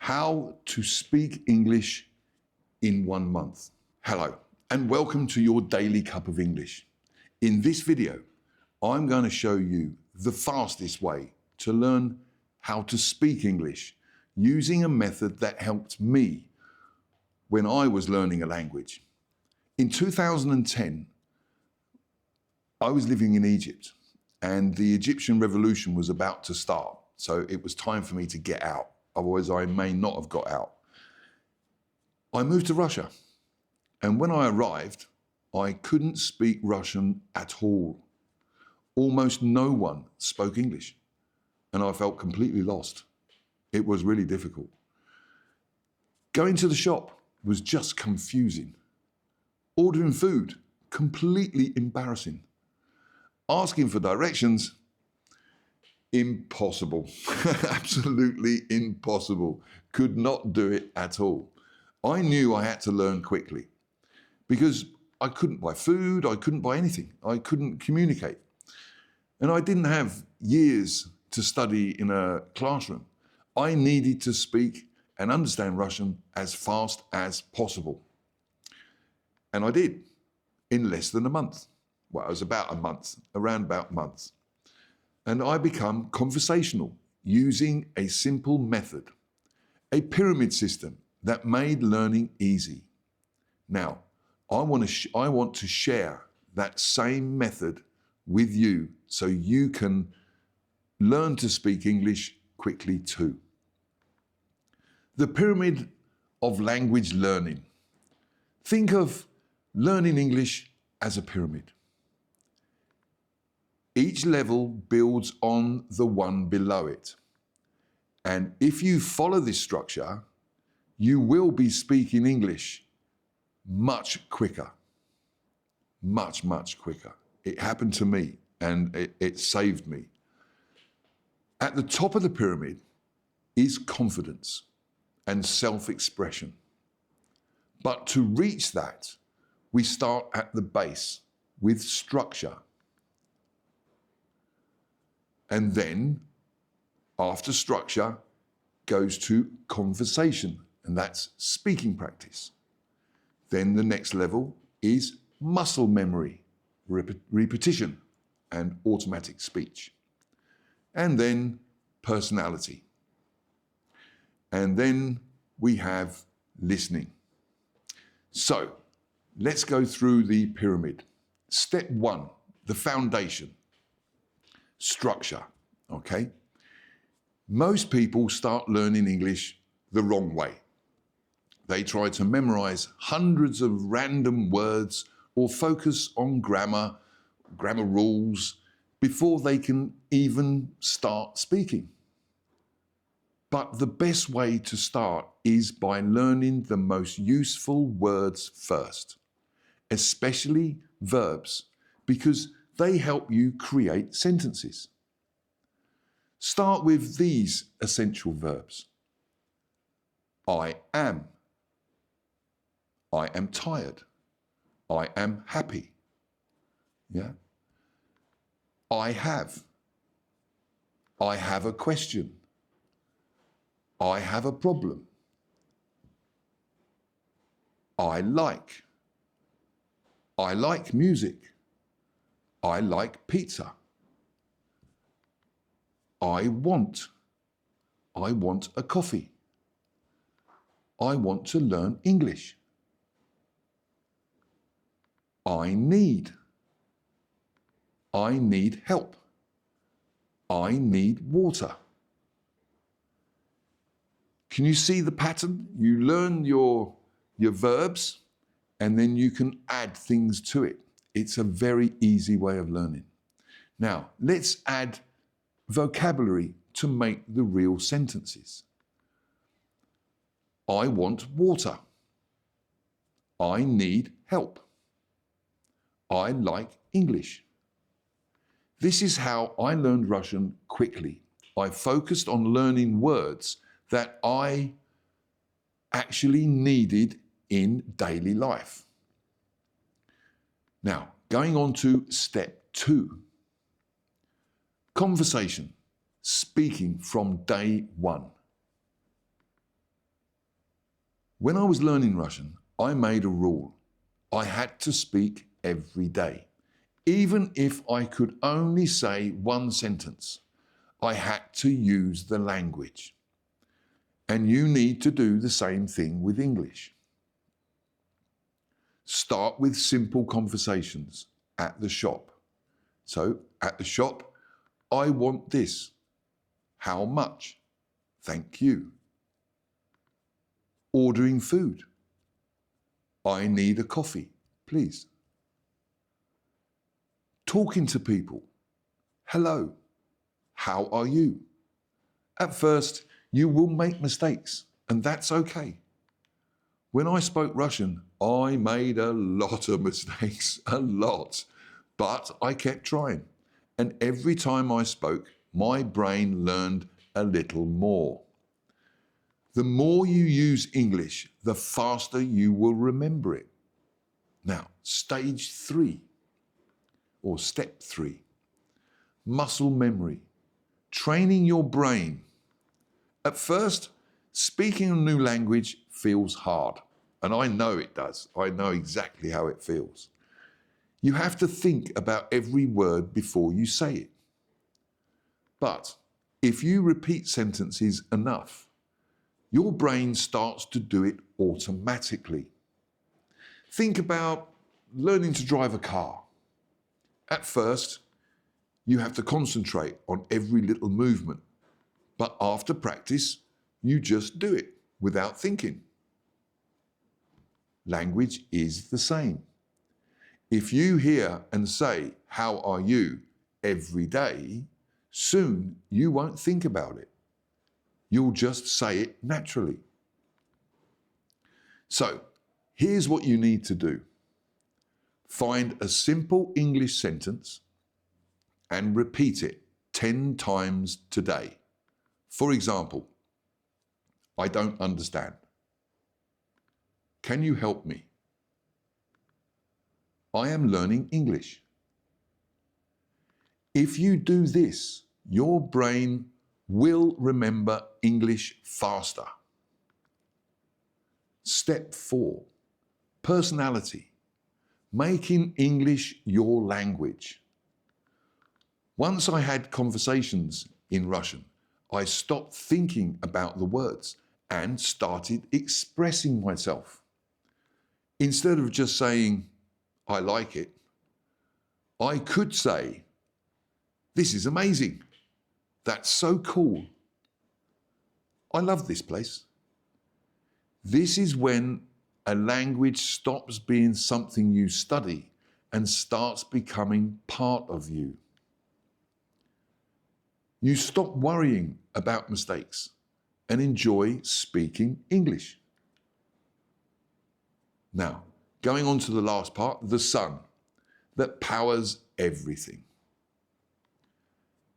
How to speak English in 1 month. Hello, and welcome to your daily cup of English. In this video, I'm going to show you the fastest way to learn how to speak English using a method that helped me when I was learning a language. In 2010, I was living in Egypt and the Egyptian revolution was about to start. So it was time for me to get out. Otherwise, I may not have got out. I moved to Russia. And when I arrived, I couldn't speak Russian at all. Almost no one spoke English. And I felt completely lost. It was really difficult. Going to the shop was just confusing. Ordering food, completely embarrassing. Asking for directions, impossible. Absolutely impossible. Could not do it at all. I knew I had to learn quickly because I couldn't buy food, I couldn't buy anything, I couldn't communicate. And I didn't have years to study in a classroom. I needed to speak and understand Russian as fast as possible. And I did in less than a month. Well, it was about a month, around about a month. And I become conversational using a simple method, a pyramid system that made learning easy. Now, I want to share that same method with you so you can learn to speak English quickly too. The pyramid of language learning. Think of learning English as a pyramid. Each level builds on the one below it. And if you follow this structure, you will be speaking English much quicker. Much, much quicker. It happened to me and it saved me. At the top of the pyramid is confidence and self-expression. But to reach that, we start at the base with structure. And then, after structure, goes to conversation, and that's speaking practice. Then the next level is muscle memory, repetition, and automatic speech. And then personality. And then we have listening. So, let's go through the pyramid. Step 1, the foundation. Structure, okay? Most people start learning English the wrong way. They try to memorize hundreds of random words or focus on grammar rules before they can even start speaking. But the best way to start is by learning the most useful words first, especially verbs, because they help you create sentences. Start with these essential verbs. I am. I am tired. I am happy. Yeah. I have. I have a question. I have a problem. I like. I like music. I like pizza. I want a coffee. I want to learn English. I need help. I need water. Can you see the pattern? You learn your verbs and then you can add things to it. It's a very easy way of learning. Now, let's add vocabulary to make the real sentences. I want water. I need help. I like English. This is how I learned Russian quickly. I focused on learning words that I actually needed in daily life. Now, going on to step 2. Conversation, speaking from day 1. When I was learning Russian, I made a rule. I had to speak every day. Even if I could only say one sentence, I had to use the language. And you need to do the same thing with English. Start with simple conversations at the shop. So, at the shop, I want this. How much? Thank you. Ordering food. I need a coffee, please. Talking to people. Hello. How are you? At first, you will make mistakes, and that's okay. When I spoke Russian, I made a lot of mistakes, a lot. But I kept trying. And every time I spoke, my brain learned a little more. The more you use English, the faster you will remember it. Now, stage 3, or step 3, muscle memory, training your brain. At first, speaking a new language feels hard, and I know it does. I know exactly how it feels. You have to think about every word before you say it. But if you repeat sentences enough, your brain starts to do it automatically. Think about learning to drive a car. At first, you have to concentrate on every little movement, but after practice, you just do it without thinking. Language is the same. If you hear and say, "How are you?" every day, soon you won't think about it. You'll just say it naturally. So, here's what you need to do. Find a simple English sentence and repeat it 10 times today. For example, I don't understand. Can you help me? I am learning English. If you do this, your brain will remember English faster. Step 4, personality, making English your language. Once I had conversations in Russian, I stopped thinking about the words and started expressing myself. Instead of just saying, "I like it," I could say, "This is amazing. That's so cool. I love this place." This is when a language stops being something you study and starts becoming part of you. You stop worrying about mistakes and enjoy speaking English. Now, going on to the last part, the sun that powers everything.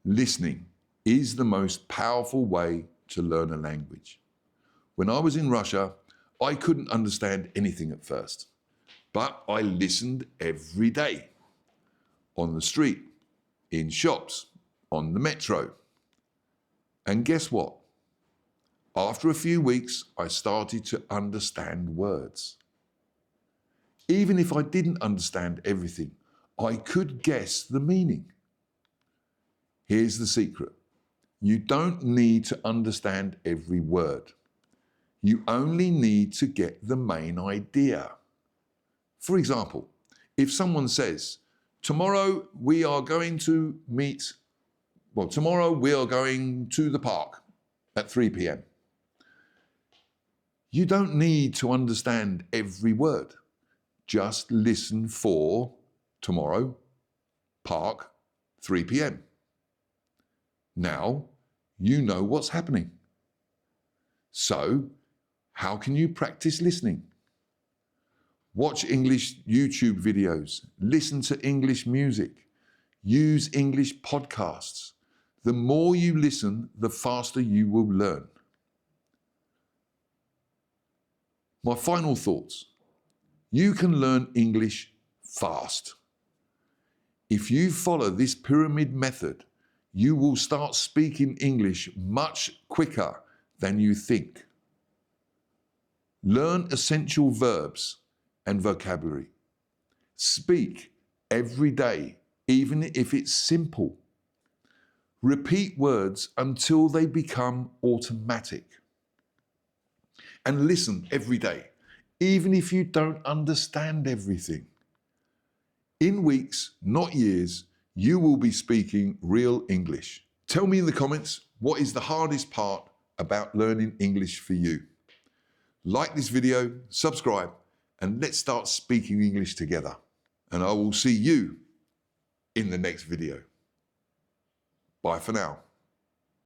Listening is the most powerful way to learn a language. When I was in Russia, I couldn't understand anything at first, but I listened every day. On the street, in shops, on the metro. And guess what? After a few weeks, I started to understand words. Even if I didn't understand everything, I could guess the meaning. Here's the secret. You don't need to understand every word. You only need to get the main idea. For example, if someone says, tomorrow we are going to the park at 3 p.m. You don't need to understand every word. Just listen for tomorrow, park, 3 p.m. Now you know what's happening. So, how can you practice listening? Watch English YouTube videos, listen to English music, use English podcasts. The more you listen, the faster you will learn. My final thoughts. You can learn English fast. If you follow this pyramid method, you will start speaking English much quicker than you think. Learn essential verbs and vocabulary. Speak every day, even if it's simple. Repeat words until they become automatic. And listen every day, even if you don't understand everything. In weeks, not years, you will be speaking real English. Tell me in the comments, what is the hardest part about learning English for you? Like this video, subscribe, and let's start speaking English together. And I will see you in the next video. Bye for now.